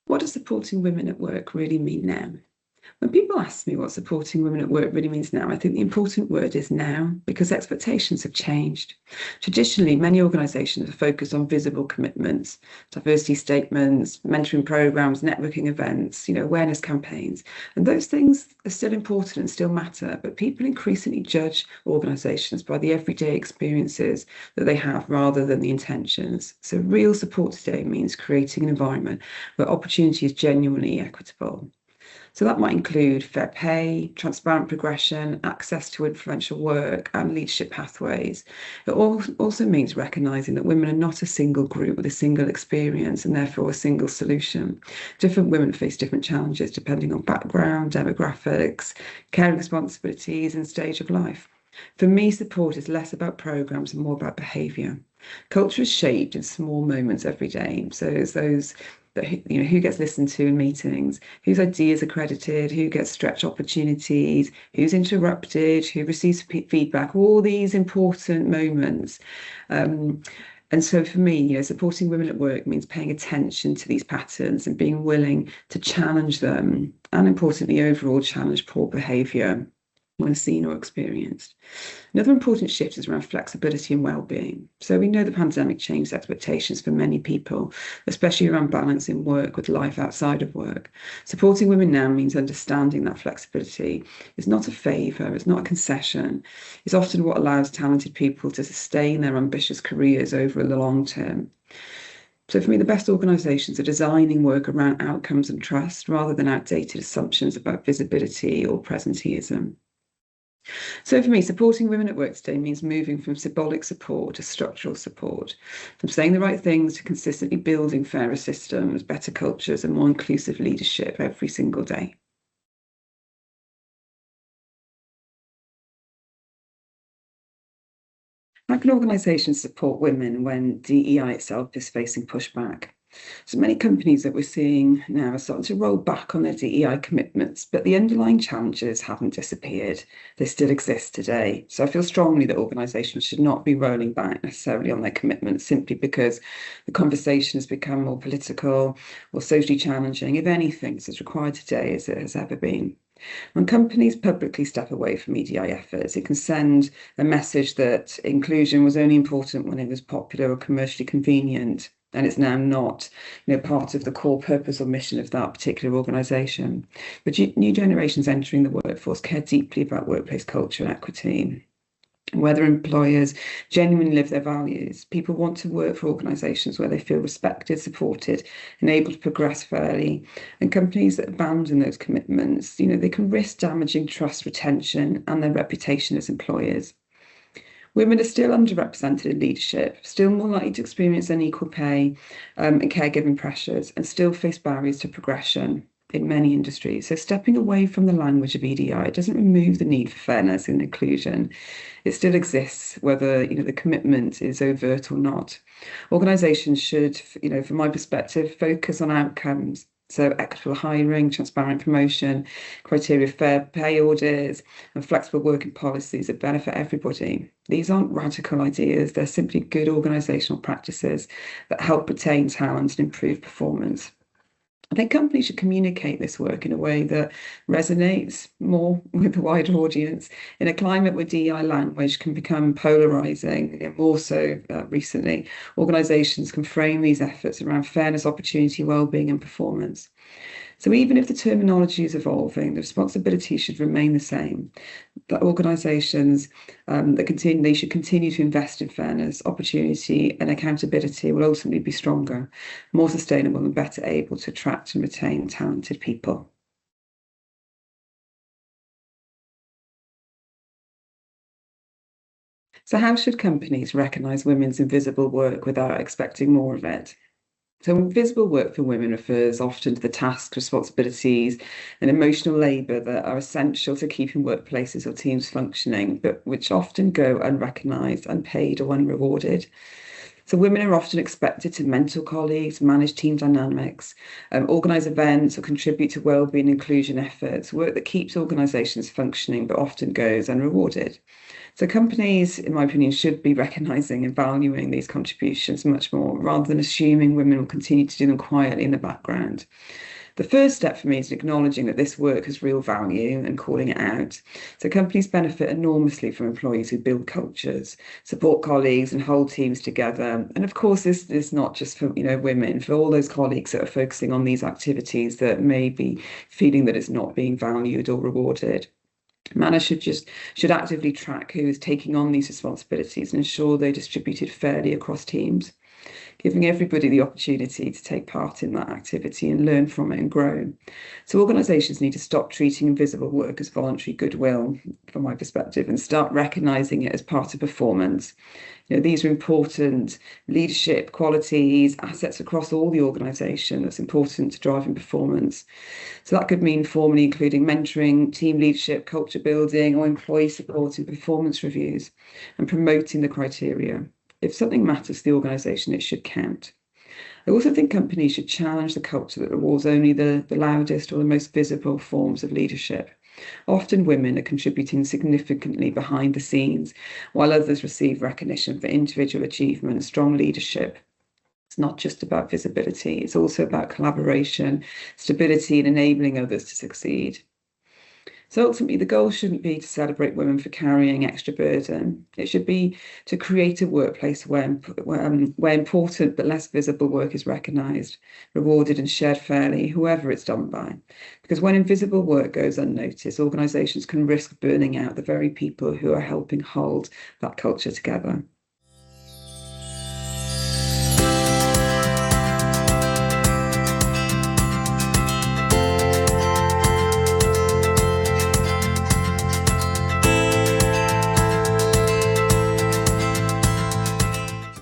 What does supporting women at work really mean now? When people ask me what supporting women at work really means now, I think the important word is now, because expectations have changed. Traditionally, many organisations are focused on visible commitments, diversity statements, mentoring programmes, networking events, awareness campaigns. And those things are still important and still matter, but people increasingly judge organisations by the everyday experiences that they have rather than the intentions. So real support today means creating an environment where opportunity is genuinely equitable. So that might include fair pay, transparent progression, access to influential work, and leadership pathways. It also means recognising that women are not a single group with a single experience and therefore a single solution. Different women face different challenges depending on background, demographics, caring responsibilities, and stage of life. For me, support is less about programs and more about behaviour. Culture is shaped in small moments every day. So it's those that who gets listened to in meetings, whose ideas are credited, who gets stretch opportunities, who's interrupted, who receives feedback, all these important moments. And so for me, supporting women at work means paying attention to these patterns and being willing to challenge them, and importantly, overall challenge poor behaviour when seen or experienced. Another important shift is around flexibility and well-being. So we know the pandemic changed expectations for many people, especially around balancing work with life outside of work. Supporting women now means understanding that flexibility is not a favour, it's not a concession. It's often what allows talented people to sustain their ambitious careers over the long term. So for me, the best organisations are designing work around outcomes and trust rather than outdated assumptions about visibility or presenteeism. So for me, supporting women at work today means moving from symbolic support to structural support, from saying the right things to consistently building fairer systems, better cultures, and more inclusive leadership every single day. How can organisations support women when DEI itself is facing pushback? So many companies that we're seeing now are starting to roll back on their DEI commitments, but the underlying challenges haven't disappeared. They still exist today. So I feel strongly that organisations should not be rolling back necessarily on their commitments simply because the conversation has become more political or socially challenging. If anything, it's as required today as it has ever been. When companies publicly step away from EDI efforts, it can send a message that inclusion was only important when it was popular or commercially convenient, and it's now not, part of the core purpose or mission of that particular organisation. But new generations entering the workforce care deeply about workplace culture and equity. Whether employers genuinely live their values, people want to work for organisations where they feel respected, supported, and able to progress fairly. And companies that abandon those commitments, they can risk damaging trust, retention, and their reputation as employers. Women are still underrepresented in leadership, still more likely to experience unequal pay and caregiving pressures, and still face barriers to progression in many industries. So stepping away from the language of EDI doesn't remove the need for fairness and inclusion. It still exists, whether the commitment is overt or not. Organisations should, from my perspective, focus on outcomes. So equitable hiring, transparent promotion, criteria fair pay audits, and flexible working policies that benefit everybody. These aren't radical ideas, they're simply good organisational practices that help retain talent and improve performance. I think companies should communicate this work in a way that resonates more with the wider audience in a climate where DEI language can become polarizing, and more so recently. Organizations can frame these efforts around fairness, opportunity, well-being, and performance. So even if the terminology is evolving, the responsibility should remain the same. That organisations they should continue to invest in fairness, opportunity, and accountability will ultimately be stronger, more sustainable, and better able to attract and retain talented people. So how should companies recognise women's invisible work without expecting more of it? So invisible work for women refers often to the tasks, responsibilities, and emotional labour that are essential to keeping workplaces or teams functioning, but which often go unrecognised, unpaid, or unrewarded. So women are often expected to mentor colleagues, manage team dynamics, organise events or contribute to wellbeing and inclusion efforts, work that keeps organisations functioning but often goes unrewarded. So companies, in my opinion, should be recognising and valuing these contributions much more, rather than assuming women will continue to do them quietly in the background. The first step for me is acknowledging that this work has real value and calling it out. So companies benefit enormously from employees who build cultures, support colleagues and hold teams together. And of course, this is not just for women, for all those colleagues that are focusing on these activities that may be feeling that it's not being valued or rewarded. Managers should actively track who is taking on these responsibilities and ensure they're distributed fairly across teams, giving everybody the opportunity to take part in that activity and learn from it and grow. So organisations need to stop treating invisible work as voluntary goodwill, from my perspective, and start recognising it as part of performance. These are important leadership qualities, assets across all the organisation that's important to driving performance. So that could mean formally including mentoring, team leadership, culture building, or employee support in performance reviews, and promoting the criteria. If something matters to the organisation, it should count. I also think companies should challenge the culture that rewards only the loudest or the most visible forms of leadership. Often women are contributing significantly behind the scenes, while others receive recognition for individual achievement and strong leadership. It's not just about visibility, it's also about collaboration, stability, and enabling others to succeed. So ultimately, the goal shouldn't be to celebrate women for carrying extra burden. It should be to create a workplace where important but less visible work is recognised, rewarded and shared fairly, whoever it's done by. Because when invisible work goes unnoticed, organisations can risk burning out the very people who are helping hold that culture together.